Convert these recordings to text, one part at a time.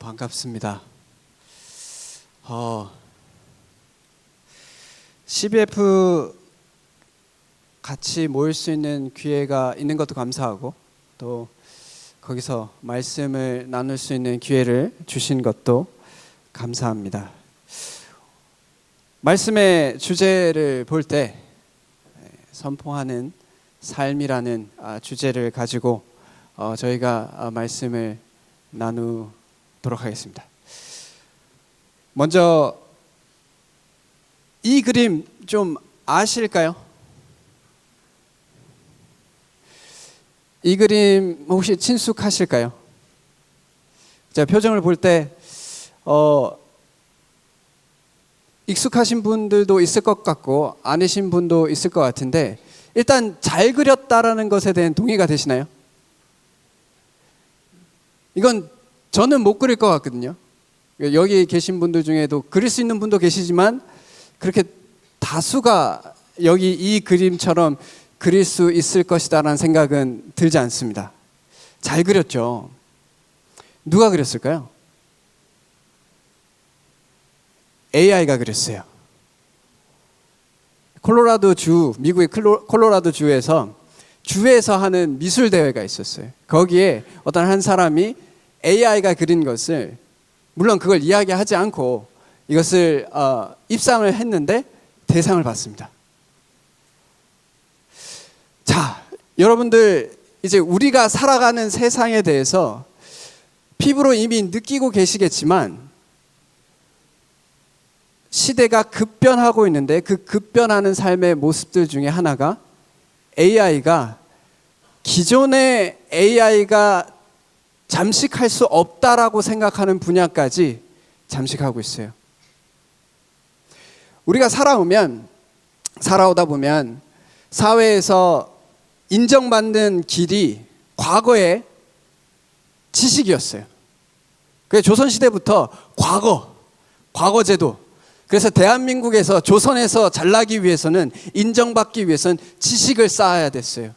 반갑습니다. CBF 같이 모일 수 있는 기회가 있는 것도 감사하고, 또 거기서 말씀을 나눌 수 있는 기회를 주신 것도 감사합니다. 말씀의 주제를 볼 때 선포하는 삶이라는 주제를 가지고 저희가 말씀을 나누도록 하겠습니다. 먼저 이 그림 좀 아실까요? 이 그림 혹시 친숙하실까요? 자, 표정을 볼 때 익숙하신 분들도 있을 것 같고 아니신 분도 있을 것 같은데, 일단 잘 그렸다라는 것에 대한 동의가 되시나요? 이건 저는 못 그릴 것 같거든요. 여기 계신 분들 중에도 그릴 수 있는 분도 계시지만 그렇게 다수가 여기 이 그림처럼 그릴 수 있을 것이다라는 생각은 들지 않습니다. 잘 그렸죠. 누가 그렸을까요? AI가 그렸어요. 미국의 콜로라도 주에서 하는 미술 대회가 있었어요. 거기에 어떤 한 사람이 AI가 그린 것을, 물론 그걸 이야기하지 않고 이것을 입상을 했는데 대상을 받습니다. 자, 여러분들 이제 우리가 살아가는 세상에 대해서 피부로 이미 느끼고 계시겠지만, 시대가 급변하고 있는데 그 급변하는 삶의 모습들 중에 하나가 AI가, 기존의 AI가 잠식할 수 없다라고 생각하는 분야까지 잠식하고 있어요. 우리가 살아오다 보면 사회에서 인정받는 길이 과거의 지식이었어요. 그게 조선시대부터 과거제도. 그래서 대한민국에서, 조선에서 잘나기 위해서는, 인정받기 위해서는 지식을 쌓아야 됐어요.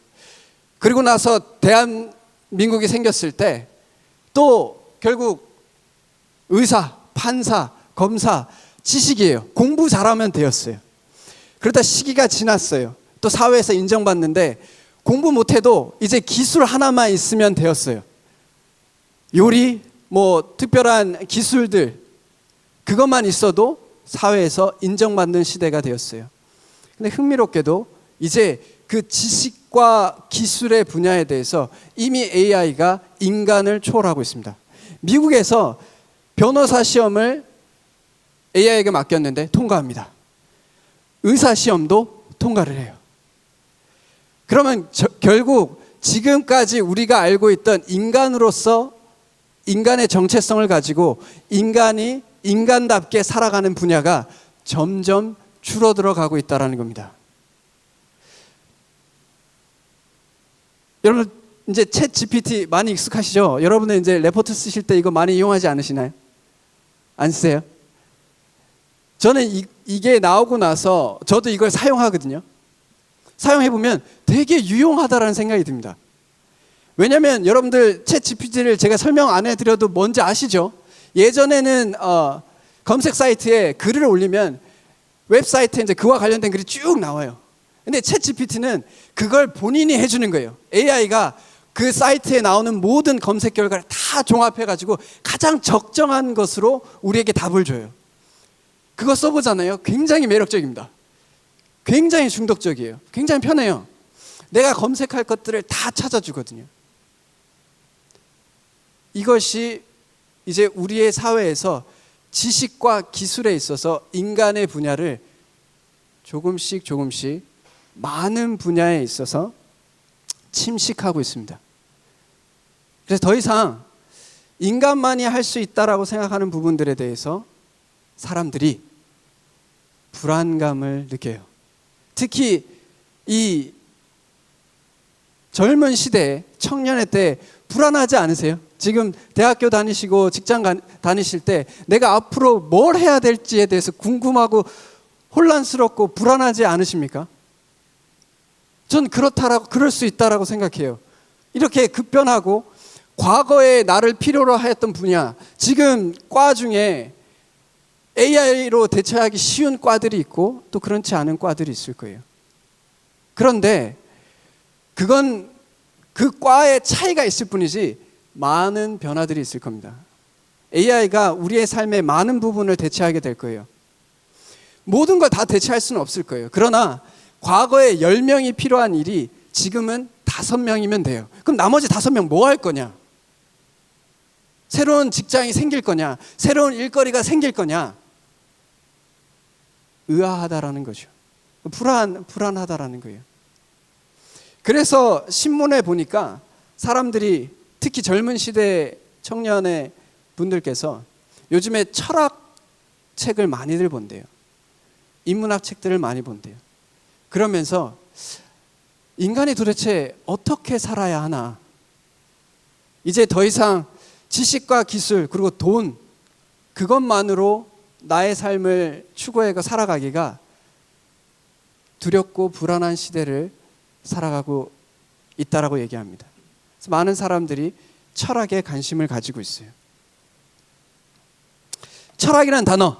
그리고 나서 대한민국이 생겼을 때 또 결국 의사, 판사, 검사, 지식이에요. 공부 잘하면 되었어요. 그러다 시기가 지났어요. 또 사회에서 인정받는데 공부 못해도 이제 기술 하나만 있으면 되었어요. 요리, 특별한 기술들, 그것만 있어도 사회에서 인정받는 시대가 되었어요. 근데 흥미롭게도 이제 그 지식과 기술의 분야에 대해서 이미 AI가 인간을 초월하고 있습니다. 미국에서 변호사 시험을 AI에게 맡겼는데 통과합니다. 의사 시험도 통과를 해요. 그러면 결국 지금까지 우리가 알고 있던 인간으로서 인간의 정체성을 가지고 인간이 인간답게 살아가는 분야가 점점 줄어들어 가고 있다는 겁니다. 여러분 이제 챗 GPT 많이 익숙하시죠? 여러분은 이제 레포트 쓰실 때 이거 많이 이용하지 않으시나요? 안 쓰세요? 저는 이게 나오고 나서 저도 이걸 사용하거든요. 사용해보면 되게 유용하다라는 생각이 듭니다. 왜냐하면 여러분들 챗 GPT를 제가 설명 안 해드려도 뭔지 아시죠? 예전에는 검색 사이트에 글을 올리면 웹사이트에 이제 그와 관련된 글이 쭉 나와요. 근데 챗 GPT는 그걸 본인이 해주는 거예요. AI가 그 사이트에 나오는 모든 검색 결과를 다 종합해가지고 가장 적정한 것으로 우리에게 답을 줘요. 그거 써보잖아요. 굉장히 매력적입니다. 굉장히 중독적이에요. 굉장히 편해요. 내가 검색할 것들을 다 찾아주거든요. 이것이 이제 우리의 사회에서 지식과 기술에 있어서 인간의 분야를 조금씩 많은 분야에 있어서 침식하고 있습니다. 그래서 더 이상 인간만이 할 수 있다라고 생각하는 부분들에 대해서 사람들이 불안감을 느껴요. 특히 이 젊은 시대에, 청년의 때 불안하지 않으세요? 지금 대학교 다니시고 직장 다니실 때 내가 앞으로 뭘 해야 될지에 대해서 궁금하고 혼란스럽고 불안하지 않으십니까? 전 그럴 수 있다라고 생각해요. 이렇게 급변하고 과거에 나를 필요로 하였던 분야, 지금 과 중에 AI로 대처하기 쉬운 과들이 있고 또 그렇지 않은 과들이 있을 거예요. 그런데 그건 그 과의 차이가 있을 뿐이지 많은 변화들이 있을 겁니다. AI가 우리의 삶의 많은 부분을 대체하게 될 거예요. 모든 걸 다 대체할 수는 없을 거예요. 그러나 과거에 10명이 필요한 일이 지금은 5명이면 돼요. 그럼 나머지 5명 뭐 할 거냐? 새로운 직장이 생길 거냐? 새로운 일거리가 생길 거냐? 의아하다라는 거죠. 불안하다라는 거예요. 그래서 신문에 보니까 사람들이, 특히 젊은 시대 청년의 분들께서 요즘에 철학 책을 많이들 본대요. 인문학 책들을 많이 본대요. 그러면서 인간이 도대체 어떻게 살아야 하나? 이제 더 이상 지식과 기술 그리고 돈, 그것만으로 나의 삶을 추구해가 살아가기가 두렵고 불안한 시대를 살아가고 있다라고 얘기합니다. 그래서 많은 사람들이 철학에 관심을 가지고 있어요. 철학이라는 단어,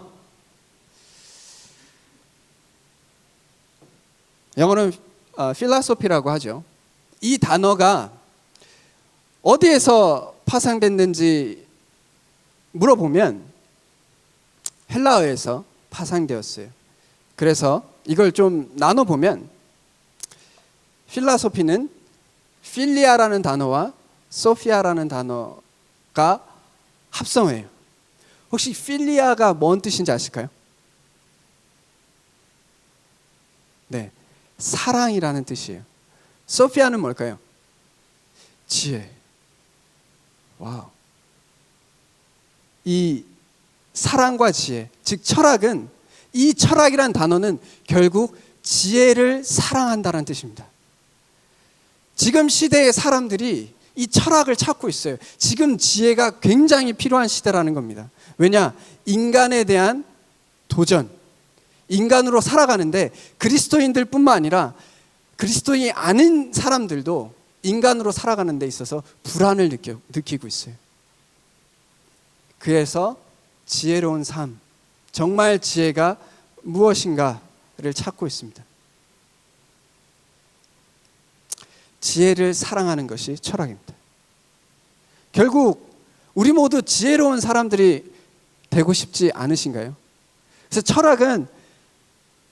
영어로는 philosophy라고 하죠. 이 단어가 어디에서 파생됐는지 물어보면 헬라어에서 파생되었어요. 그래서 이걸 좀 나눠보면 필라소피는 필리아라는 단어와 소피아라는 단어가 합성어예요. 혹시 필리아가 뭔 뜻인지 아실까요? 네, 사랑이라는 뜻이에요. 소피아는 뭘까요? 지혜. 와우. 이 사랑과 지혜, 즉 철학은, 이 철학이란 단어는 결국 지혜를 사랑한다는 뜻입니다. 지금 시대의 사람들이 이 철학을 찾고 있어요. 지금 지혜가 굉장히 필요한 시대라는 겁니다. 왜냐? 인간에 대한 도전, 인간으로 살아가는데 그리스도인들 뿐만 아니라 그리스도인이 아닌 사람들도 인간으로 살아가는 데 있어서 불안을 느끼고 있어요. 그래서 지혜로운 삶, 정말 지혜가 무엇인가를 찾고 있습니다. 지혜를 사랑하는 것이 철학입니다. 결국 우리 모두 지혜로운 사람들이 되고 싶지 않으신가요? 그래서 철학은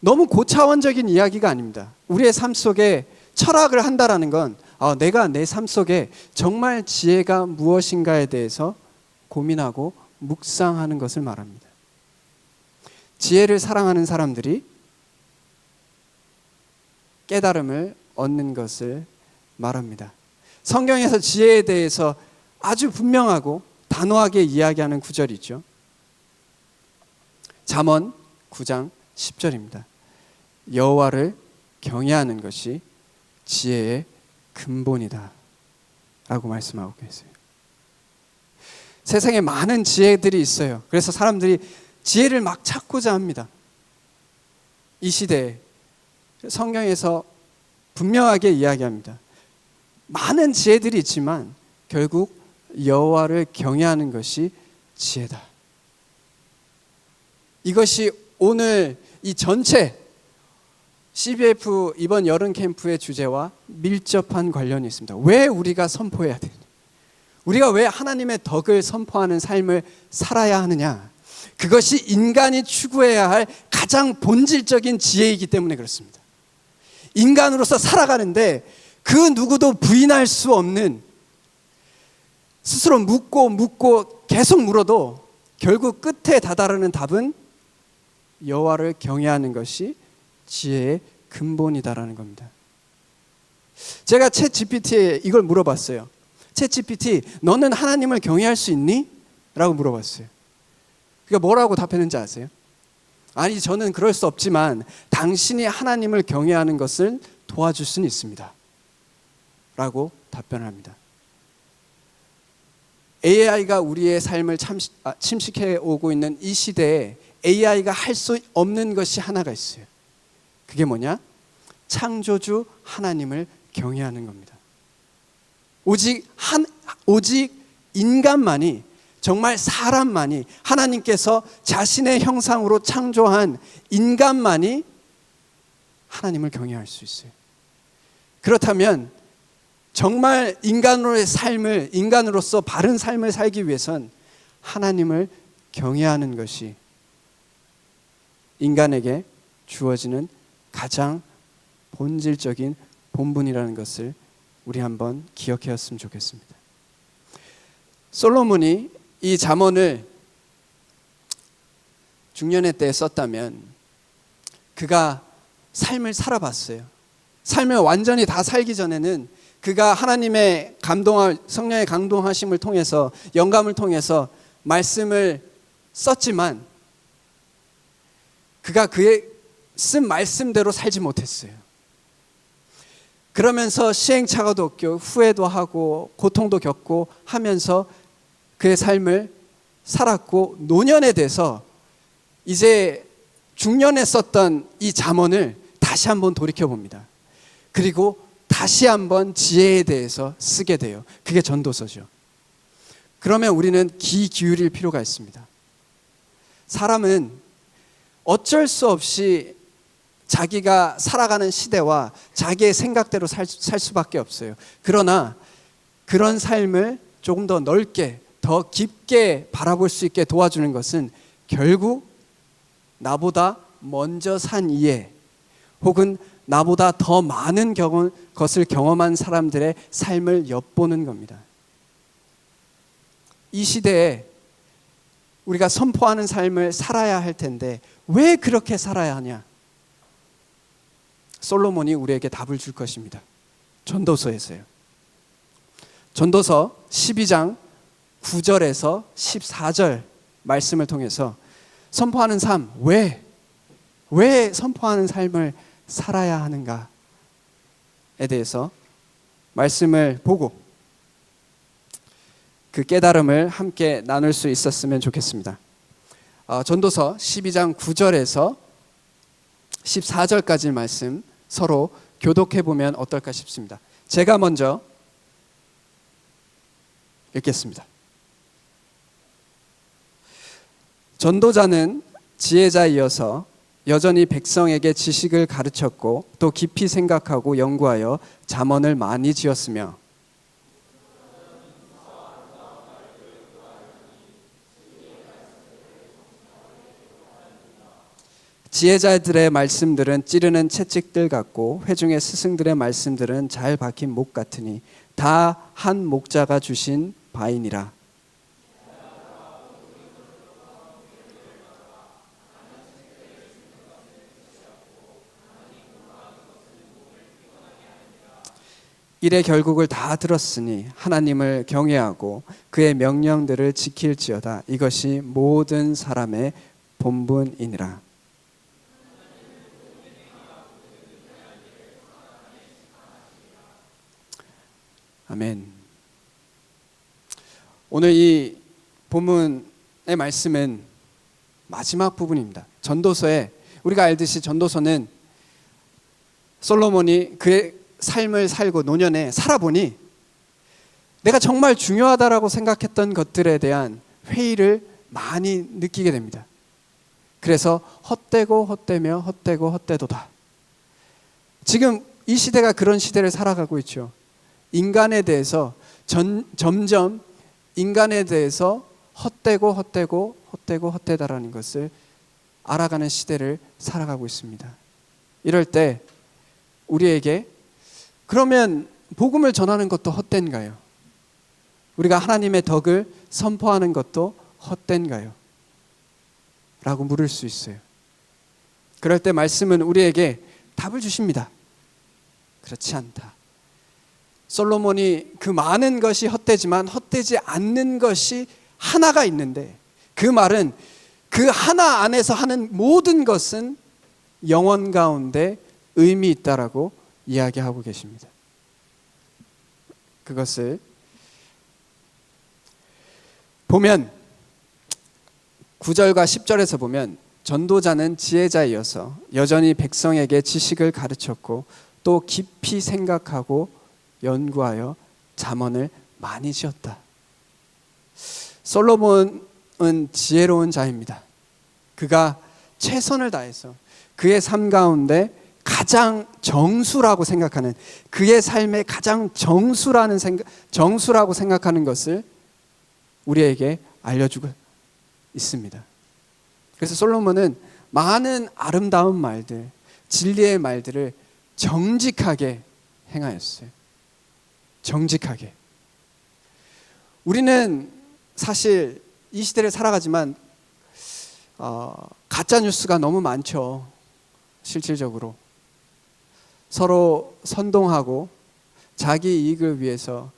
너무 고차원적인 이야기가 아닙니다. 우리의 삶 속에 철학을 한다라는 건 내가 내 삶 속에 정말 지혜가 무엇인가에 대해서 고민하고 묵상하는 것을 말합니다. 지혜를 사랑하는 사람들이 깨달음을 얻는 것을 말합니다. 성경에서 지혜에 대해서 아주 분명하고 단호하게 이야기하는 구절이 있죠. 잠언 9장 10절입니다. 여호와를 경외하는 것이 지혜의 근본이다 라고 말씀하고 계세요. 세상에 많은 지혜들이 있어요. 그래서 사람들이 지혜를 막 찾고자 합니다. 이 시대에 성경에서 분명하게 이야기합니다. 많은 지혜들이 있지만 결국 여호와를 경외하는 것이 지혜다. 이것이 오늘 이 전체 CBF 이번 여름 캠프의 주제와 밀접한 관련이 있습니다. 왜 우리가 선포해야 되느냐? 우리가 왜 하나님의 덕을 선포하는 삶을 살아야 하느냐? 그것이 인간이 추구해야 할 가장 본질적인 지혜이기 때문에 그렇습니다. 인간으로서 살아가는데 그 누구도 부인할 수 없는, 스스로 묻고 계속 물어도 결국 끝에 다다르는 답은 여호와를 경외하는 것이 지혜의 근본이다라는 겁니다. 제가 챗 GPT에 이걸 물어봤어요. 챗 GPT, 너는 하나님을 경외할 수 있니? 라고 물어봤어요. 그러니까 뭐라고 답했는지 아세요? 아니, 저는 그럴 수 없지만 당신이 하나님을 경외하는 것을 도와줄 수는 있습니다 라고 답변을 합니다. AI가 우리의 삶을 침식해 오고 있는 이 시대에 AI가 할 수 없는 것이 하나가 있어요. 그게 뭐냐? 창조주 하나님을 경외하는 겁니다. 오직 인간만이, 정말 사람만이, 하나님께서 자신의 형상으로 창조한 인간만이 하나님을 경외할 수 있어요. 그렇다면 정말 인간으로의 삶을, 인간으로서 바른 삶을 살기 위해선 하나님을 경외하는 것이 인간에게 주어지는 가장 본질적인 본분이라는 것을 우리 한번 기억해왔으면 좋겠습니다. 솔로몬이 이 잠언을 중년의 때에 썼다면 그가 삶을 살아봤어요. 삶을 완전히 다 살기 전에는 그가 하나님의 성령의 감동하심을 통해서, 영감을 통해서 말씀을 썼지만 그가 그의 쓴 말씀대로 살지 못했어요. 그러면서 시행착오도 겪고 후회도 하고 고통도 겪고 하면서 그의 삶을 살았고, 노년에 돼서 이제 중년에 썼던 이 잠언을 다시 한번 돌이켜봅니다. 그리고 다시 한번 지혜에 대해서 쓰게 돼요. 그게 전도서죠. 그러면 우리는 귀 기울일 필요가 있습니다. 사람은 어쩔 수 없이 자기가 살아가는 시대와 자기의 생각대로 살 수밖에 없어요. 그러나 그런 삶을 조금 더 넓게, 더 깊게 바라볼 수 있게 도와주는 것은 결국 나보다 먼저 산 이에, 혹은 나보다 더 많은 것을 경험한 사람들의 삶을 엿보는 겁니다. 이 시대에 우리가 선포하는 삶을 살아야 할 텐데 왜 그렇게 살아야 하냐? 솔로몬이 우리에게 답을 줄 것입니다. 전도서에서요. 전도서 12장 9절에서 14절 말씀을 통해서 선포하는 삶, 왜 선포하는 삶을 살아야 하는가에 대해서 말씀을 보고 그 깨달음을 함께 나눌 수 있었으면 좋겠습니다. 전도서 12장 9절에서 14절까지 말씀 서로 교독해 보면 어떨까 싶습니다. 제가 먼저 읽겠습니다. 전도자는 지혜자이어서 여전히 백성에게 지식을 가르쳤고 또 깊이 생각하고 연구하여 잠언을 많이 지었으며 지혜자들의 말씀들은 찌르는 채찍들 같고 회중의 스승들의 말씀들은 잘 박힌 목 같으니 다 한 목자가 주신 바이니라. 일의 결국을 다 들었으니 하나님을 경외하고 그의 명령들을 지킬지어다. 이것이 모든 사람의 본분이니라. 아멘. 오늘 이 본문의 말씀은 마지막 부분입니다. 전도서에 우리가 알듯이 전도서는 솔로몬이 그의 삶을 살고 노년에 살아보니 내가 정말 중요하다라고 생각했던 것들에 대한 회의를 많이 느끼게 됩니다. 그래서 헛되고 헛되며 헛되고 헛되도다. 지금 이 시대가 그런 시대를 살아가고 있죠. 인간에 대해서 점점 인간에 대해서 헛되고 헛되고 헛되고 헛되다라는 것을 알아가는 시대를 살아가고 있습니다. 이럴 때 우리에게 그러면 복음을 전하는 것도 헛된가요? 우리가 하나님의 덕을 선포하는 것도 헛된가요? 라고 물을 수 있어요. 그럴 때 말씀은 우리에게 답을 주십니다. 그렇지 않다. 솔로몬이 그 많은 것이 헛되지만 헛되지 않는 것이 하나가 있는데 그 말은 그 하나 안에서 하는 모든 것은 영원 가운데 의미 있다라고 이야기하고 계십니다. 그것을 보면 9절과 10절에서 보면 전도자는 지혜자이어서 여전히 백성에게 지식을 가르쳤고 또 깊이 생각하고 연구하여 잠언을 많이 지었다. 솔로몬은 지혜로운 자입니다. 그가 최선을 다해서 그의 삶 가운데 가장 정수라고 생각하는, 그의 삶의 가장 정수라고 생각하는 것을 우리에게 알려주고 있습니다. 그래서 솔로몬은 많은 아름다운 말들, 진리의 말들을 정직하게 행하였어요. 정직하게. 우리는 사실 이 시대를 살아가지만 가짜 뉴스가 너무 많죠. 실질적으로 서로 선동하고 자기 이익을 위해서,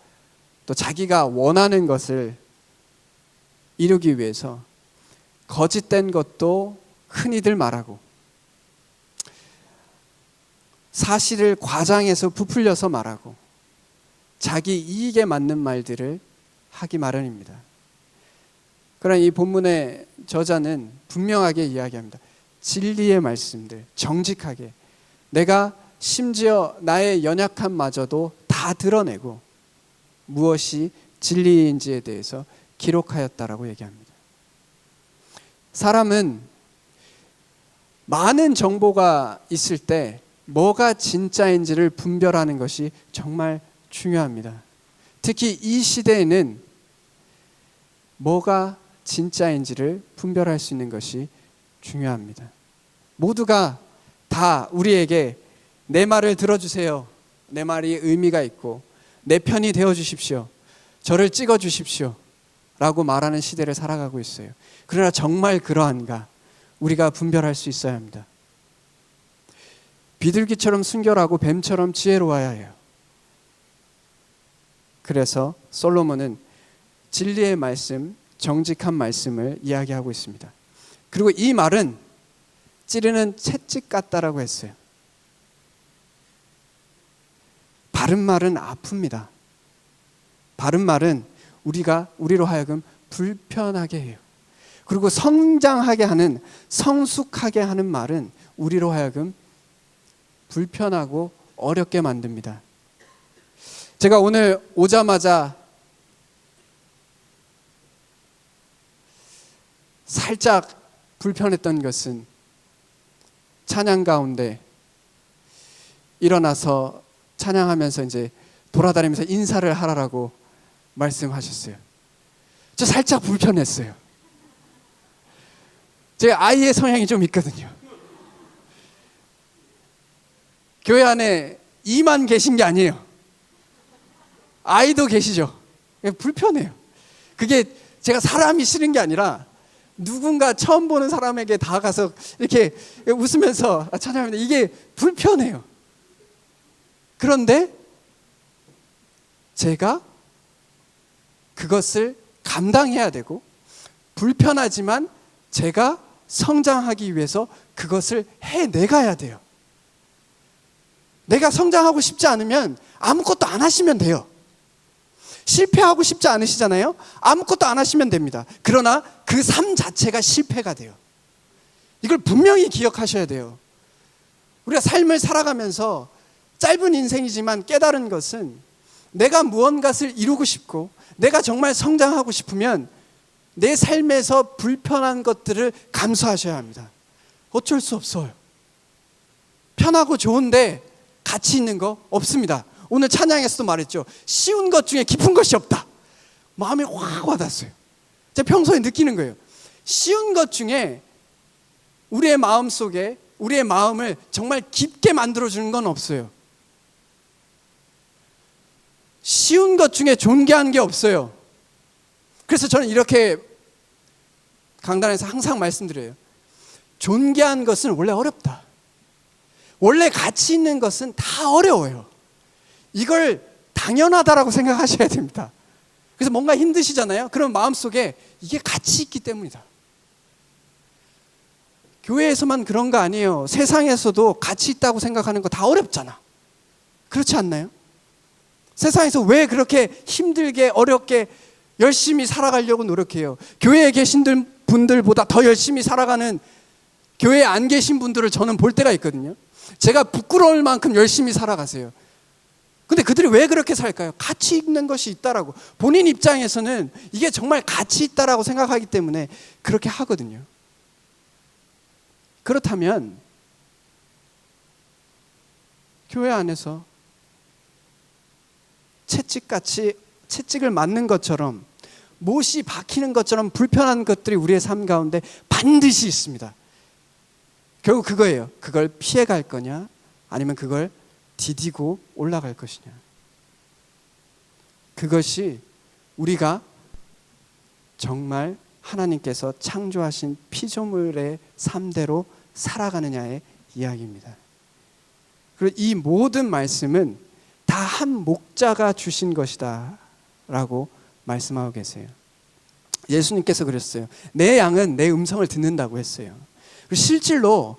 또 자기가 원하는 것을 이루기 위해서 거짓된 것도 흔히들 말하고, 사실을 과장해서 부풀려서 말하고, 자기 이익에 맞는 말들을 하기 마련입니다. 그러나 이 본문의 저자는 분명하게 이야기합니다. 진리의 말씀들, 정직하게, 내가 심지어 나의 연약함마저도 다 드러내고 무엇이 진리인지에 대해서 기록하였다라고 얘기합니다. 사람은 많은 정보가 있을 때 뭐가 진짜인지를 분별하는 것이 정말 중요합니다. 특히 이 시대에는 뭐가 진짜인지를 분별할 수 있는 것이 중요합니다. 모두가 다 우리에게 내 말을 들어주세요, 내 말이 의미가 있고 내 편이 되어주십시오, 저를 찍어주십시오 라고 말하는 시대를 살아가고 있어요. 그러나 정말 그러한가, 우리가 분별할 수 있어야 합니다. 비둘기처럼 순결하고 뱀처럼 지혜로워야 해요. 그래서 솔로몬은 진리의 말씀, 정직한 말씀을 이야기하고 있습니다. 그리고 이 말은 찌르는 채찍 같다라고 했어요. 바른 말은 아픕니다. 바른 말은 우리로 하여금 불편하게 해요. 그리고 성장하게 하는, 성숙하게 하는 말은 우리로 하여금 불편하고 어렵게 만듭니다. 제가 오늘 오자마자 살짝 불편했던 것은 찬양 가운데 일어나서 찬양하면서 이제 돌아다니면서 인사를 하라고 말씀하셨어요. 저 살짝 불편했어요. 제 아이의 성향이 좀 있거든요. 교회 안에 이만 계신 게 아니에요. 아이도 계시죠. 불편해요. 그게 제가 사람이 싫은 게 아니라 누군가 처음 보는 사람에게 다가가서 이렇게 웃으면서 찬양합니다. 이게 불편해요. 그런데 제가 그것을 감당해야 되고, 불편하지만 제가 성장하기 위해서 그것을 해내가야 돼요. 내가 성장하고 싶지 않으면 아무것도 안 하시면 돼요. 실패하고 싶지 않으시잖아요. 아무것도 안 하시면 됩니다. 그러나 그 삶 자체가 실패가 돼요. 이걸 분명히 기억하셔야 돼요. 우리가 삶을 살아가면서 짧은 인생이지만 깨달은 것은, 내가 무언가를 이루고 싶고 내가 정말 성장하고 싶으면 내 삶에서 불편한 것들을 감수하셔야 합니다. 어쩔 수 없어요. 편하고 좋은데 가치 있는 거 없습니다. 오늘 찬양에서도 말했죠. 쉬운 것 중에 깊은 것이 없다. 마음에 확 와닿았어요. 제가 평소에 느끼는 거예요. 쉬운 것 중에 우리의 마음 속에, 우리의 마음을 정말 깊게 만들어주는 건 없어요. 쉬운 것 중에 존귀한 게 없어요. 그래서 저는 이렇게 강단에서 항상 말씀드려요. 존귀한 것은 원래 어렵다. 원래 가치 있는 것은 다 어려워요. 이걸 당연하다라고 생각하셔야 됩니다. 그래서 뭔가 힘드시잖아요. 그럼 마음속에 이게 가치 있기 때문이다. 교회에서만 그런 거 아니에요. 세상에서도 가치 있다고 생각하는 거 다 어렵잖아. 그렇지 않나요? 세상에서 왜 그렇게 힘들게 어렵게 열심히 살아가려고 노력해요? 교회에 계신 분들보다 더 열심히 살아가는, 교회에 안 계신 분들을 저는 볼 때가 있거든요. 제가 부끄러울 만큼 열심히 살아가세요. 근데 그들이 왜 그렇게 살까요? 가치 있는 것이 있다라고. 본인 입장에서는 이게 정말 가치 있다라고 생각하기 때문에 그렇게 하거든요. 그렇다면 교회 안에서 채찍을 맞는 것처럼, 못이 박히는 것처럼 불편한 것들이 우리의 삶 가운데 반드시 있습니다. 결국 그거예요. 그걸 피해갈 거냐, 아니면 그걸 디디고 올라갈 것이냐. 그것이 우리가 정말 하나님께서 창조하신 피조물의 삶대로 살아가느냐의 이야기입니다. 그리고 이 모든 말씀은 다 한 목자가 주신 것이다 라고 말씀하고 계세요. 예수님께서 그랬어요. 내 양은 내 음성을 듣는다고 했어요. 그리고 실질로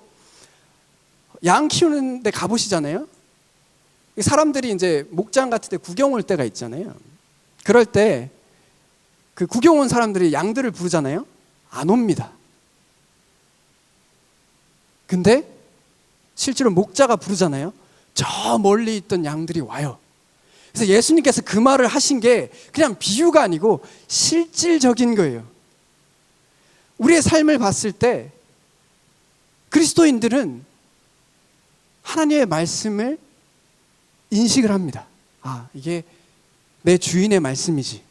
양 키우는 데 가보시잖아요. 사람들이 이제 목장 같은 데 구경 올 때가 있잖아요. 그럴 때 그 구경 온 사람들이 양들을 부르잖아요. 안 옵니다. 근데 실제로 목자가 부르잖아요. 저 멀리 있던 양들이 와요. 그래서 예수님께서 그 말을 하신 게 그냥 비유가 아니고 실질적인 거예요. 우리의 삶을 봤을 때 그리스도인들은 하나님의 말씀을 인식을 합니다. 아, 이게 내 주인의 말씀이지.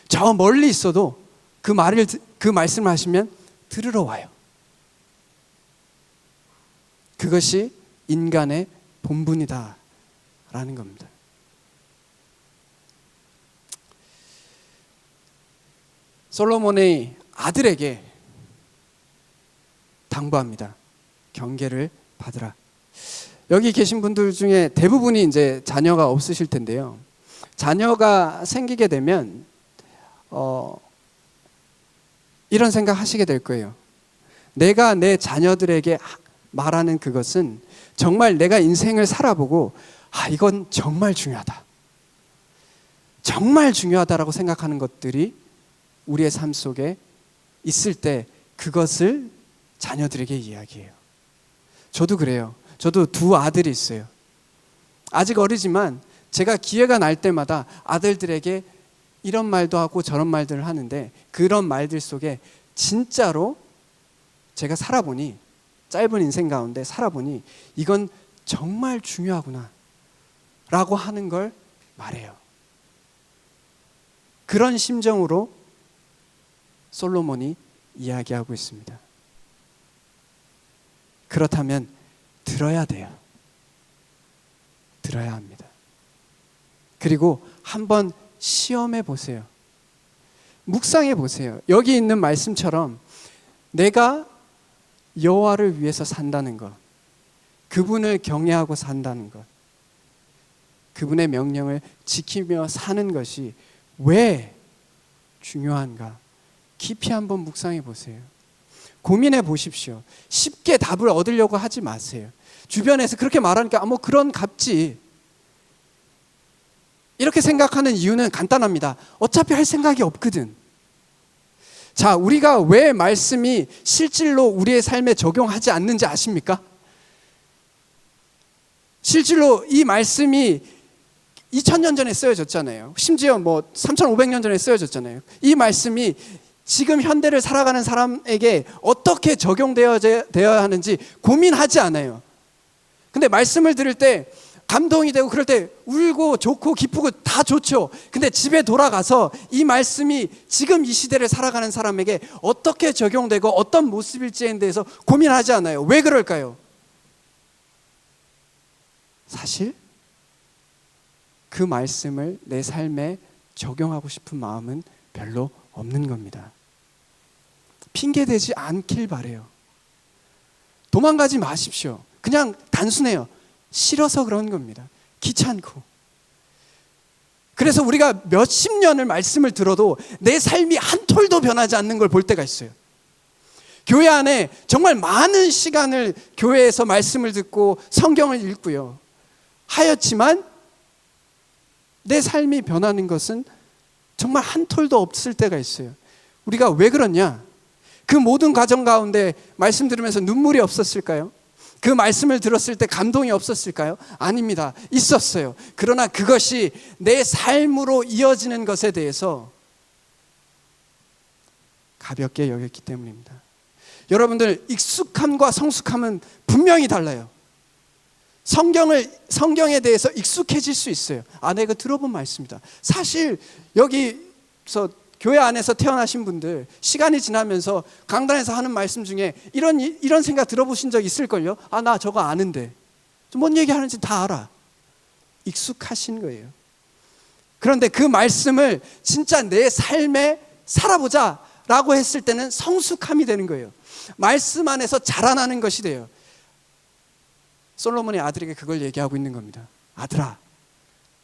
저 멀리 있어도 그 말씀을 하시면 들으러 와요. 그것이 인간의 본분이다 라는 겁니다. 솔로몬의 아들에게 당부합니다. 경계를 받으라. 여기 계신 분들 중에 대부분이 이제 자녀가 없으실 텐데요. 자녀가 생기게 되면 이런 생각 하시게 될 거예요. 내가 내 자녀들에게 말하는 그것은 정말 내가 인생을 살아보고 이건 정말 중요하다. 정말 중요하다라고 생각하는 것들이 우리의 삶 속에 있을 때 그것을 자녀들에게 이야기해요. 저도 그래요. 저도 두 아들이 있어요. 아직 어리지만 제가 기회가 날 때마다 아들들에게 이런 말도 하고 저런 말들을 하는데 그런 말들 속에 진짜로 제가 살아보니, 짧은 인생 가운데 살아보니 이건 정말 중요하구나 라고 하는 걸 말해요. 그런 심정으로 솔로몬이 이야기하고 있습니다. 그렇다면 들어야 돼요. 들어야 합니다. 그리고 한번 시험해 보세요. 묵상해 보세요. 여기 있는 말씀처럼 내가 여호와를 위해서 산다는 것, 그분을 경외하고 산다는 것, 그분의 명령을 지키며 사는 것이 왜 중요한가? 깊이 한번 묵상해 보세요. 고민해 보십시오. 쉽게 답을 얻으려고 하지 마세요. 주변에서 그렇게 말하니까 뭐 그런 갑지, 이렇게 생각하는 이유는 간단합니다. 어차피 할 생각이 없거든. 자, 우리가 왜 말씀이 실질로 우리의 삶에 적용하지 않는지 아십니까? 실질로 이 말씀이 2000년 전에 쓰여졌잖아요. 심지어 뭐 3500년 전에 쓰여졌잖아요. 이 말씀이 지금 현대를 살아가는 사람에게 어떻게 적용되어야 하는지 고민하지 않아요. 근데 말씀을 들을 때 감동이 되고 그럴 때 울고 좋고 기쁘고 다 좋죠. 근데 집에 돌아가서 이 말씀이 지금 이 시대를 살아가는 사람에게 어떻게 적용되고 어떤 모습일지에 대해서 고민하지 않아요. 왜 그럴까요? 사실 그 말씀을 내 삶에 적용하고 싶은 마음은 별로 없는 겁니다. 핑계대지 않길 바래요. 도망가지 마십시오. 그냥 단순해요. 싫어서 그런 겁니다. 귀찮고. 그래서 우리가 몇십 년을 말씀을 들어도 내 삶이 한 톨도 변하지 않는 걸 볼 때가 있어요. 교회 안에 정말 많은 시간을 교회에서 말씀을 듣고 성경을 읽고요 하였지만 내 삶이 변하는 것은 정말 한 톨도 없을 때가 있어요. 우리가 왜 그러냐? 그 모든 과정 가운데 말씀 들으면서 눈물이 없었을까요? 그 말씀을 들었을 때 감동이 없었을까요? 아닙니다. 있었어요. 그러나 그것이 내 삶으로 이어지는 것에 대해서 가볍게 여겼기 때문입니다. 여러분들, 익숙함과 성숙함은 분명히 달라요. 성경에 대해서 익숙해질 수 있어요. 내가 들어본 말씀이다. 사실 여기서 교회 안에서 태어나신 분들, 시간이 지나면서 강단에서 하는 말씀 중에 이런 생각 들어보신 적 있을걸요? 나 저거 아는데. 뭔 얘기하는지 다 알아. 익숙하신 거예요. 그런데 그 말씀을 진짜 내 삶에 살아보자 라고 했을 때는 성숙함이 되는 거예요. 말씀 안에서 자라나는 것이 돼요. 솔로몬의 아들에게 그걸 얘기하고 있는 겁니다. 아들아,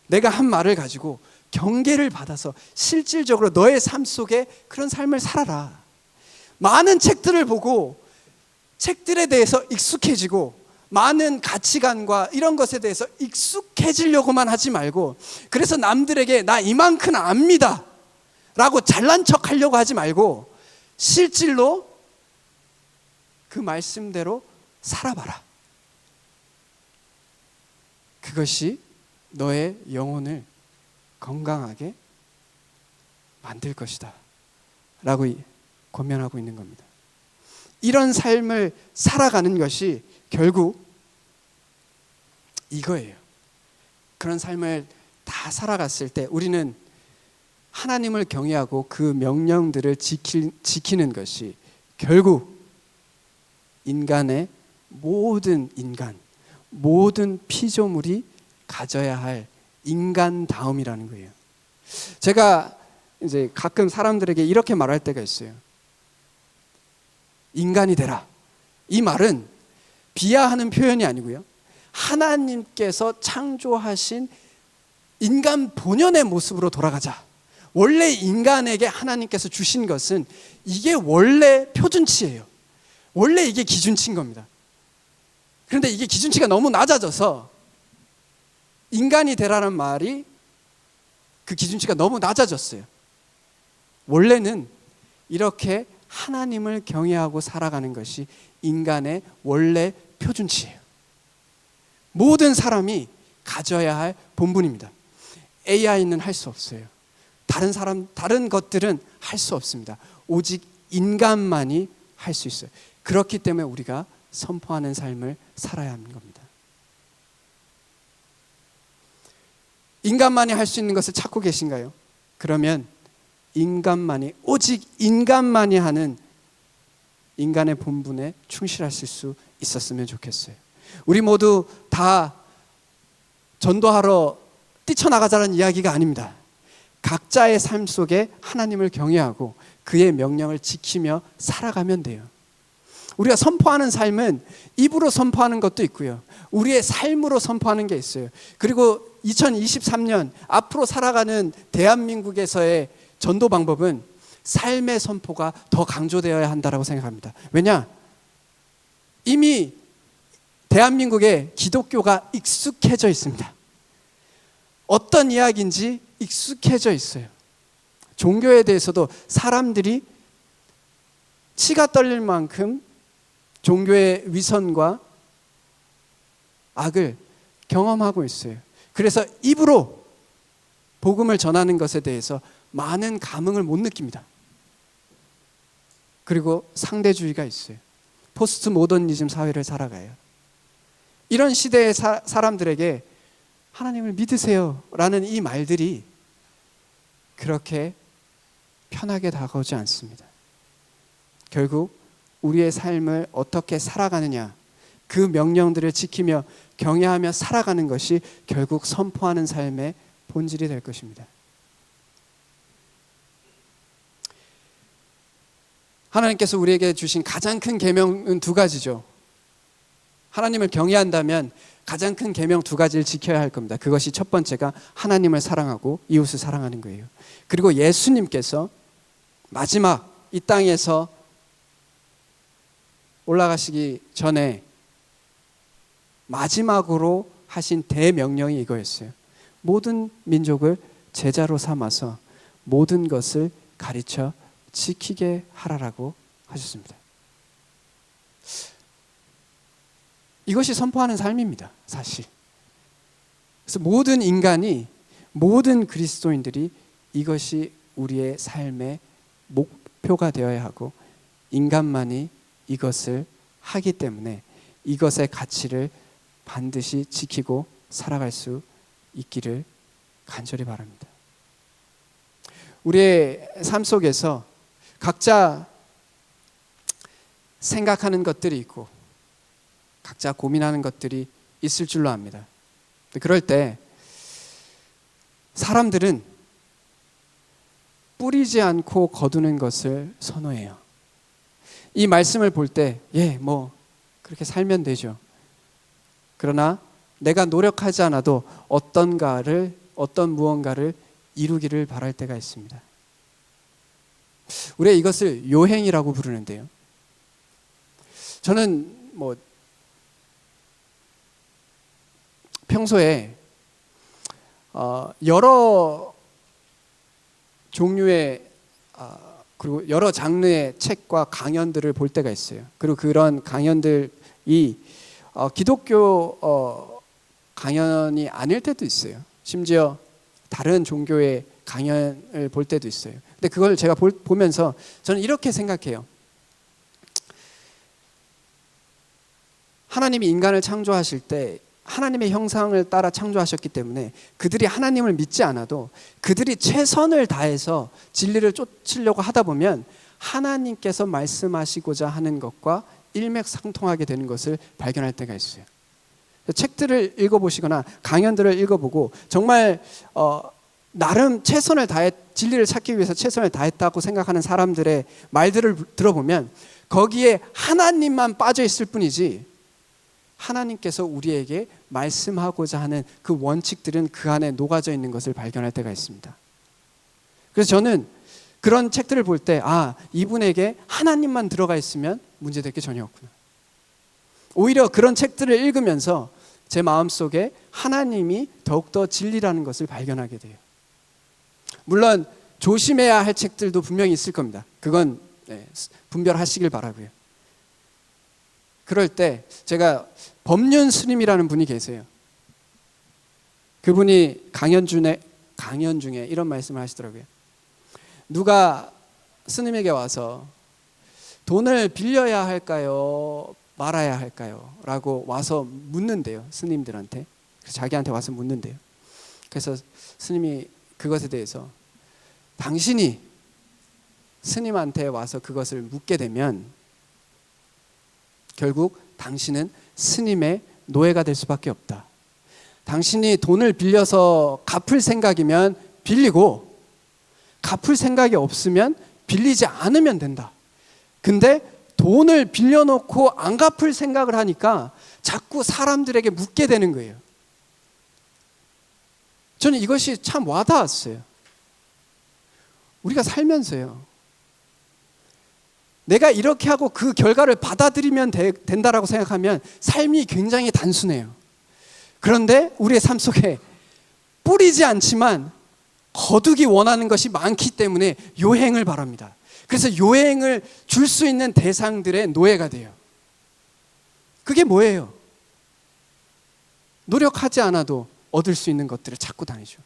내가 한 말을 가지고 경계를 받아서 실질적으로 너의 삶 속에 그런 삶을 살아라. 많은 책들을 보고 책들에 대해서 익숙해지고 많은 가치관과 이런 것에 대해서 익숙해지려고만 하지 말고, 그래서 남들에게 나 이만큼 압니다 라고 잘난 척 하려고 하지 말고 실질로 그 말씀대로 살아봐라. 그것이 너의 영혼을 건강하게 만들 것이다 라고 권면하고 있는 겁니다. 이런 삶을 살아가는 것이 결국 이거예요. 그런 삶을 다 살아갔을 때 우리는 하나님을 경외하고 그 명령들을 지키는 것이 결국 인간의 모든 피조물이 가져야 할 인간다움이라는 거예요. 제가 이제 가끔 사람들에게 이렇게 말할 때가 있어요. 인간이 되라. 이 말은 비하하는 표현이 아니고요, 하나님께서 창조하신 인간 본연의 모습으로 돌아가자. 원래 인간에게 하나님께서 주신 것은 이게 원래 표준치예요. 원래 이게 기준치인 겁니다. 그런데 이게 기준치가 너무 낮아져서 인간이 되라는 말이 그 기준치가 너무 낮아졌어요. 원래는 이렇게 하나님을 경외하고 살아가는 것이 인간의 원래 표준치예요. 모든 사람이 가져야 할 본분입니다. AI는 할 수 없어요. 다른 것들은 할 수 없습니다. 오직 인간만이 할 수 있어요. 그렇기 때문에 우리가 선포하는 삶을 살아야 하는 겁니다. 인간만이 할 수 있는 것을 찾고 계신가요? 그러면 오직 인간만이 하는 인간의 본분에 충실하실 수 있었으면 좋겠어요. 우리 모두 다 전도하러 뛰쳐나가자는 이야기가 아닙니다. 각자의 삶 속에 하나님을 경외하고 그의 명령을 지키며 살아가면 돼요. 우리가 선포하는 삶은 입으로 선포하는 것도 있고요, 우리의 삶으로 선포하는 게 있어요. 그리고 2023년 앞으로 살아가는 대한민국에서의 전도 방법은 삶의 선포가 더 강조되어야 한다고 생각합니다. 왜냐? 이미 대한민국에 기독교가 익숙해져 있습니다. 어떤 이야기인지 익숙해져 있어요. 종교에 대해서도 사람들이 치가 떨릴 만큼 종교의 위선과 악을 경험하고 있어요. 그래서 입으로 복음을 전하는 것에 대해서 많은 감흥을 못 느낍니다. 그리고 상대주의가 있어요. 포스트 모더니즘 사회를 살아가요. 이런 시대의 사람들에게 하나님을 믿으세요 라는 이 말들이 그렇게 편하게 다가오지 않습니다. 결국 우리의 삶을 어떻게 살아가느냐, 그 명령들을 지키며 경외하며 살아가는 것이 결국 선포하는 삶의 본질이 될 것입니다. 하나님께서 우리에게 주신 가장 큰 계명은 두 가지죠. 하나님을 경외한다면 가장 큰 계명 두 가지를 지켜야 할 겁니다. 그것이 첫 번째가 하나님을 사랑하고 이웃을 사랑하는 거예요. 그리고 예수님께서 마지막 이 땅에서 올라가시기 전에 마지막으로 하신 대명령이 이거였어요. 모든 민족을 제자로 삼아서 모든 것을 가르쳐 지키게 하라라고 하셨습니다. 이것이 선포하는 삶입니다, 사실. 그래서 모든 인간이, 모든 그리스도인들이 이것이 우리의 삶의 목표가 되어야 하고, 인간만이 이것을 하기 때문에 이것의 가치를 반드시 지키고 살아갈 수 있기를 간절히 바랍니다. 우리의 삶 속에서 각자 생각하는 것들이 있고 각자 고민하는 것들이 있을 줄로 압니다. 그럴 때 사람들은 뿌리지 않고 거두는 것을 선호해요. 이 말씀을 볼 때 뭐 그렇게 살면 되죠. 그러나 내가 노력하지 않아도 어떤 무언가를 이루기를 바랄 때가 있습니다. 우리가 이것을 요행이라고 부르는데요. 저는 뭐 평소에 여러 종류의 그리고 여러 장르의 책과 강연들을 볼 때가 있어요. 그리고 그런 강연들이 기독교 강연이 아닐 때도 있어요. 심지어 다른 종교의 강연을 볼 때도 있어요. 근데 그걸 제가 보면서 저는 이렇게 생각해요. 하나님이 인간을 창조하실 때 하나님의 형상을 따라 창조하셨기 때문에 그들이 하나님을 믿지 않아도 그들이 최선을 다해서 진리를 쫓으려고 하다 보면 하나님께서 말씀하시고자 하는 것과 일맥상통하게 되는 것을 발견할 때가 있어요. 책들을 읽어보시거나 강연들을 읽어보고 정말 나름 최선을 다해 진리를 찾기 위해서 최선을 다했다고 생각하는 사람들의 말들을 들어보면 거기에 하나님만 빠져 있을 뿐이지 하나님께서 우리에게 말씀하고자 하는 그 원칙들은 그 안에 녹아져 있는 것을 발견할 때가 있습니다. 그래서 저는 그런 책들을 볼 때 이분에게 하나님만 들어가 있으면 문제될 게 전혀 없구나. 오히려 그런 책들을 읽으면서 제 마음속에 하나님이 더욱더 진리라는 것을 발견하게 돼요. 물론 조심해야 할 책들도 분명히 있을 겁니다. 그건 분별하시길 바라고요. 그럴 때 제가 법륜 스님이라는 분이 계세요. 그분이 강연 중에 이런 말씀을 하시더라고요. 누가 스님에게 와서 돈을 빌려야 할까요? 말아야 할까요? 라고 와서 묻는데요. 스님들한테. 자기한테 와서 묻는데요. 그래서 스님이 그것에 대해서 당신이 스님한테 와서 그것을 묻게 되면 결국 당신은 스님의 노예가 될 수밖에 없다. 당신이 돈을 빌려서 갚을 생각이면 빌리고 갚을 생각이 없으면 빌리지 않으면 된다. 근데 돈을 빌려놓고 안 갚을 생각을 하니까 자꾸 사람들에게 묻게 되는 거예요. 저는 이것이 참 와닿았어요. 우리가 살면서요, 내가 이렇게 하고 그 결과를 받아들이면 된다라고 생각하면 삶이 굉장히 단순해요. 그런데 우리의 삶 속에 뿌리지 않지만 거두기 원하는 것이 많기 때문에 요행을 바랍니다. 그래서 요행을 줄 수 있는 대상들의 노예가 돼요. 그게 뭐예요? 노력하지 않아도 얻을 수 있는 것들을 찾고 다니죠.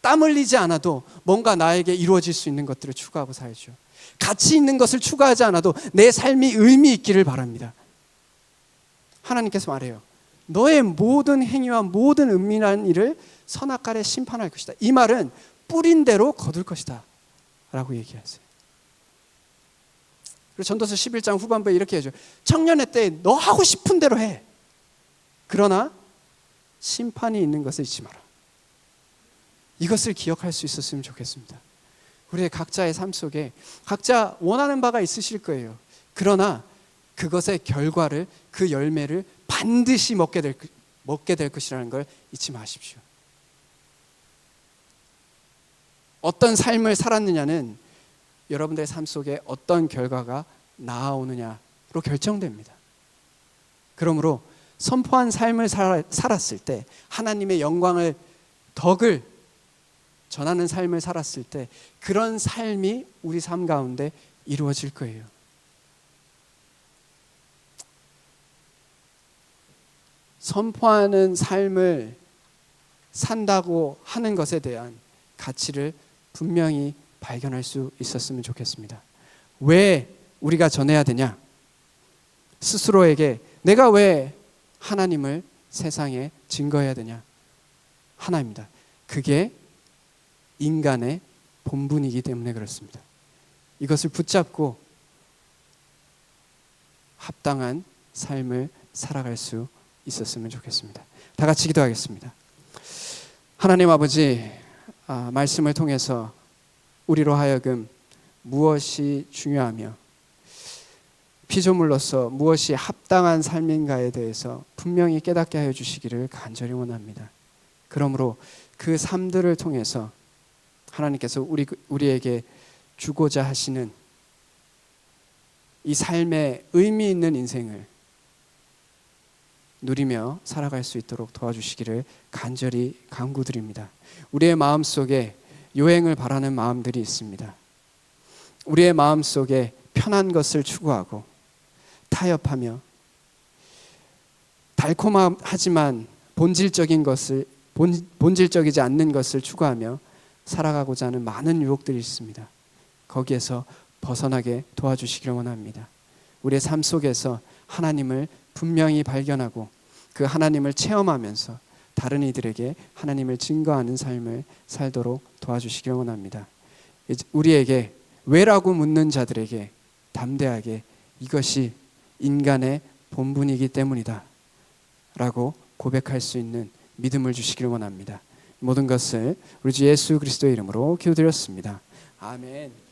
땀 흘리지 않아도 뭔가 나에게 이루어질 수 있는 것들을 추구하고 살죠. 가치 있는 것을 추구하지 않아도 내 삶이 의미 있기를 바랍니다. 하나님께서 말해요. 너의 모든 행위와 모든 은밀한 일을 선악간에 심판할 것이다. 이 말은 뿌린 대로 거둘 것이다 라고 얘기하세요. 그리고 전도서 11장 후반부에 이렇게 해줘. 청년의 때에 너 하고 싶은 대로 해. 그러나 심판이 있는 것을 잊지 마라. 이것을 기억할 수 있었으면 좋겠습니다. 우리의 각자의 삶 속에 각자 원하는 바가 있으실 거예요. 그러나 그것의 결과를, 그 열매를 반드시 먹게 될 것이라는 걸 잊지 마십시오. 어떤 삶을 살았느냐는 여러분들의 삶 속에 어떤 결과가 나아오느냐로 결정됩니다. 그러므로 선포한 삶을 살았을 때, 하나님의 영광을, 덕을 전하는 삶을 살았을 때 그런 삶이 우리 삶 가운데 이루어질 거예요. 선포하는 삶을 산다고 하는 것에 대한 가치를 분명히 발견할 수 있었으면 좋겠습니다. 왜 우리가 전해야 되냐? 스스로에게 내가 왜 하나님을 세상에 증거해야 되냐? 하나입니다. 그게 인간의 본분이기 때문에 그렇습니다. 이것을 붙잡고 합당한 삶을 살아갈 수 있었으면 좋겠습니다. 다 같이 기도하겠습니다. 하나님 아버지, 말씀을 통해서 우리로 하여금 무엇이 중요하며 피조물로서 무엇이 합당한 삶인가에 대해서 분명히 깨닫게 하여 주시기를 간절히 원합니다. 그러므로 그 삶들을 통해서 하나님께서 우리에게 주고자 하시는 이 삶의 의미 있는 인생을 누리며 살아갈 수 있도록 도와주시기를 간절히 간구드립니다. 우리의 마음속에 요행을 바라는 마음들이 있습니다. 우리의 마음속에 편한 것을 추구하고 타협하며 달콤하지만 본질적이지 않는 것을 추구하며 살아가고자 하는 많은 유혹들이 있습니다. 거기에서 벗어나게 도와주시기를 원합니다. 우리의 삶 속에서 하나님을 분명히 발견하고 그 하나님을 체험하면서 다른 이들에게 하나님을 증거하는 삶을 살도록 도와주시기를 원합니다. 우리에게 왜라고 묻는 자들에게 담대하게 이것이 인간의 본분이기 때문이다 라고 고백할 수 있는 믿음을 주시기를 원합니다. 모든 것을 우리 주 예수 그리스도의 이름으로 기도드렸습니다. 아멘.